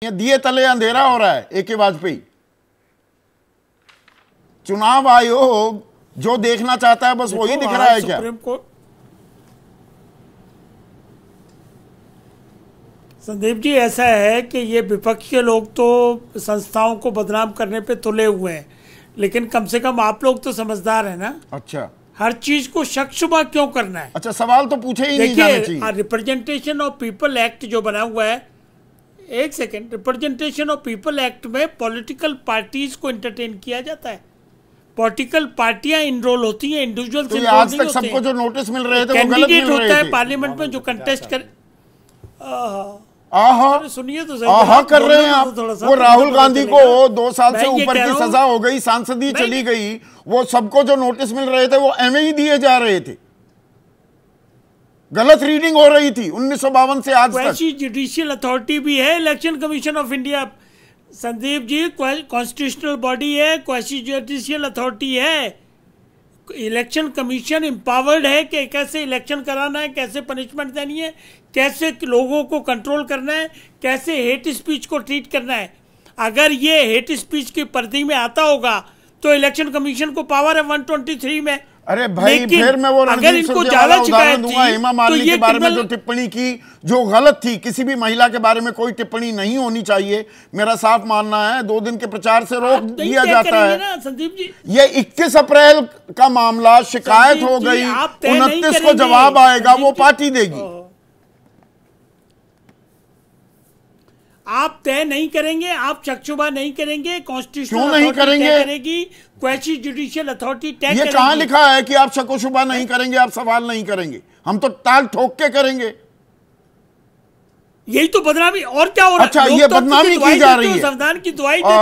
दिए तले अंधेरा हो रहा है। AK वाजपेयी, चुनाव आयोग जो देखना चाहता है बस वही दिख रहा है क्या? संदीप जी, ऐसा है कि ये विपक्ष के लोग तो संस्थाओं को बदनाम करने पे तुले हुए हैं, लेकिन कम से कम आप लोग तो समझदार है ना। अच्छा, हर चीज को शक शुबा क्यों करना है? अच्छा, सवाल तो पूछे ही नहीं जाने चाहिए। देखिए, रिप्रेजेंटेशन ऑफ पीपल एक्ट जो बना हुआ है, एक second, representation of people act में पॉलिटिकल पार्टीज को एंटरटेन किया जाता है। पॉलिटिकल पार्टियां इनरोल होती हैं, इंडिविजुअल्स तो आज तक सबको जो नोटिस मिल रहे थे वो गलत मिल रहे थे। होता है पार्लियामेंट में जो कंटेस्ट कर, सुनिए तो सही कर रहे हैं आप। वो राहुल गांधी को 2 साल से ऊपर की सजा हो गई, सांसदी चली गई, वो सबको जो नोटिस मिल रहे थे वो एवं ही दिए जा रहे थे। गलत रीडिंग हो रही थी 1952 से आज तक। जुडिशियल अथॉरिटी भी है election commission of India. Sandeep ji, constitutional body है, क्वासी जुडिशियल अथॉरिटी है। इलेक्शन कमीशन एम्पावर्ड है कि कैसे इलेक्शन कराना है, कैसे पनिशमेंट देनी है, कैसे लोगों को कंट्रोल करना है, कैसे हेट स्पीच को ट्रीट करना है। अगर ये हेट स्पीच की परिधि में आता होगा तो इलेक्शन कमीशन को पावर है 123 में। अरे भाई, फिर मैं वो अगर इनको ज्यादा उदाहरण दूंगा। हेमा मालिनी के बारे में जो टिप्पणी की जो गलत थी, किसी भी महिला के बारे में कोई टिप्पणी नहीं होनी चाहिए, मेरा साफ मानना है। 2 दिन के प्रचार से रोक दिया जाता है ना संदीप जी। ये 21 अप्रैल का मामला, शिकायत हो गई, 29 को जवाब आएगा, वो पार्टी देगी। आप तय नहीं करेंगे, आप चकचुबा नहीं करेंगे, कॉन्स्टिट्यूशनल नहीं करेंगे, करेगी, क्वेश्चन जुडिशियल अथॉरिटी तय करेगी। ये कहां लिखा है कि आप शकोशुबा नहीं करेंगे, आप सवाल नहीं करेंगे? हम तो टाल ठोक के करेंगे। यही तो बदनामी और क्या हो रहा है? अच्छा, ये बदनामी की जा रही है, संविधान की दुआई देते हो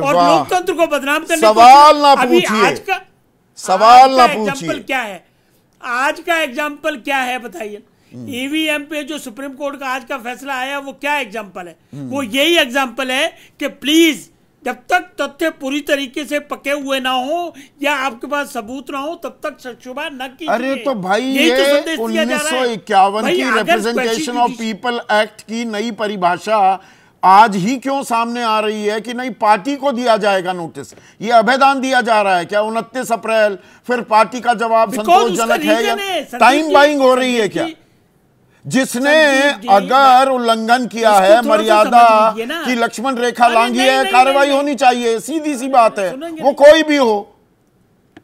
और लोकतंत्र को बदनाम करने। सवाल ना पूछिए, आज का सवाल ना पूछिए। एग्जाम्पल क्या है? आज का एग्जाम्पल क्या है बताइए? ईवीएम पे जो सुप्रीम कोर्ट का आज का फैसला आया वो क्या एग्जाम्पल है? वो यही एग्जाम्पल है कि प्लीज जब तक तथ्य पूरी तरीके से पके हुए ना हो या आपके पास सबूत ना हो तब तक शक-शुबा न कीजिए। अरे तो भाई, ये 1951 की रिप्रेजेंटेशन ऑफ पीपल एक्ट की नई परिभाषा आज ही क्यों सामने आ रही है कि नहीं पार्टी को दिया जाएगा नोटिस? ये अभेदान दिया जा रहा है क्या 29 अप्रैल? फिर पार्टी का जवाब संतोषजनक है या टाइम बाइंग हो रही है क्या? जिसने अगर उल्लंघन किया है मर्यादा की लक्ष्मण रेखा लांघी है, कार्रवाई होनी चाहिए, सीधी सी बात है, वो कोई भी हो।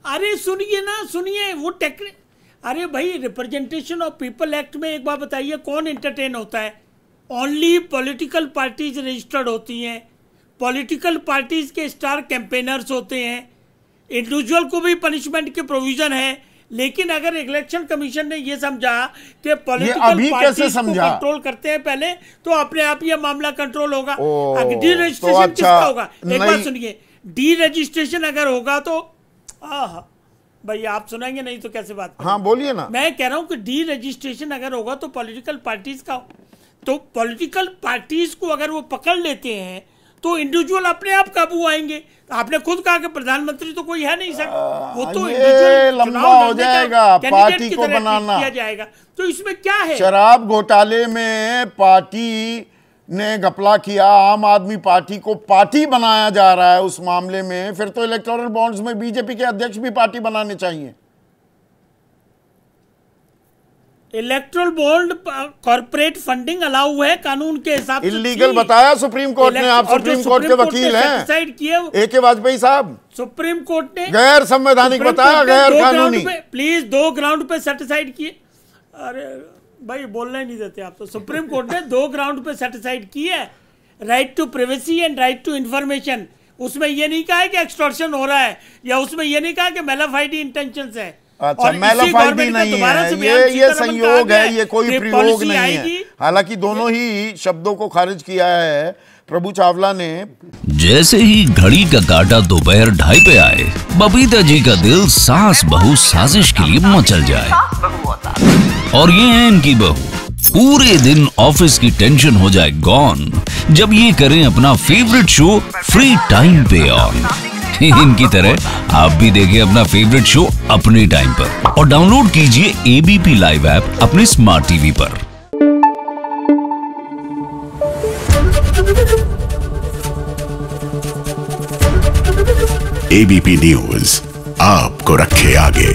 अरे सुनिए ना, सुनिए वो अरे भाई, रिप्रेजेंटेशन ऑफ पीपल एक्ट में एक बात बताइए, कौन एंटरटेन होता है? ओनली पॉलिटिकल पार्टीज रजिस्टर्ड होती हैं, पॉलिटिकल पार्टीज के स्टार कैंपेनर्स होते हैं, इंडिविजुअल को भी पनिशमेंट के प्रोविजन है। लेकिन अगर इलेक्शन कमीशन ने यह समझा कि पॉलिटिकल पार्टीज को कंट्रोल करते हैं पहले, तो अपने आप यह मामला कंट्रोल होगा। डी रजिस्ट्रेशन तो किसका होगा? एक बात सुनिए, डी रजिस्ट्रेशन अगर होगा तो भाई आप सुनेंगे नहीं तो कैसे बात? हाँ बोलिए ना। मैं कह रहा हूं कि डी रजिस्ट्रेशन अगर होगा तो पॉलिटिकल पार्टीज का, तो पॉलिटिकल पार्टीज को अगर वो पकड़ लेते हैं तो इंडिविजुअल अपने आप काबू आएंगे। आपने खुद कहा कि प्रधानमंत्री तो कोई है नहीं सर, वो तो लंबा हो जाएगा, पार्टी को बनाना किया जाएगा। तो इसमें क्या है? शराब घोटाले में पार्टी ने घपला किया, आम आदमी पार्टी को पार्टी बनाया जा रहा है उस मामले में, फिर तो इलेक्टोरल बॉन्ड्स में बीजेपी के अध्यक्ष भी पार्टी बनाने चाहिए। Erectile bond corporate funding allow है कानून के हिसाब से। इलीगल बताया सुप्रीम कोर्ट ने। आप सुप्रीम कोर्ट के वकील हैं, AK वाजपेयी साहब। सुप्रीम कोर्ट ने गैर संवैधानिक बताया, गैर कानूनी। प्लीज 2 ग्राउंड पे सेटिसाइड किए। अरे भाई, बोलना ही नहीं देते आप तो। सुप्रीम कोर्ट ने 2 ग्राउंड पे सेटिसाइड किए, right to privacy and right to information. उसमें यह नहीं कहा है कि एक्सटॉर्शन हो रहा है, या उसमें यह नहीं कहा कि मैलाफाइडी इंटेंशंस है। अच्छा, मैलाफाइडी नहीं है, ये संयोग है, ये कोई प्रयोग नहीं है। हालांकि दोनों ही शब्दों को खारिज किया है प्रभु चावला ने। जैसे ही घड़ी का काटा दोपहर 2:30 पे आए, बबीता जी का दिल सास बहू साजिश के लिए मचल जाए। और ये है इनकी बहू, पूरे दिन ऑफिस की टेंशन हो जाए गॉन जब ये करें अपना फेवरेट शो फ्री टाइम पे ऑन। इनकी तरह आप भी देखिए अपना फेवरेट शो अपने टाइम पर और डाउनलोड कीजिए ABP लाइव ऐप अपने स्मार्ट टीवी पर। एबीपी न्यूज आपको रखे आगे।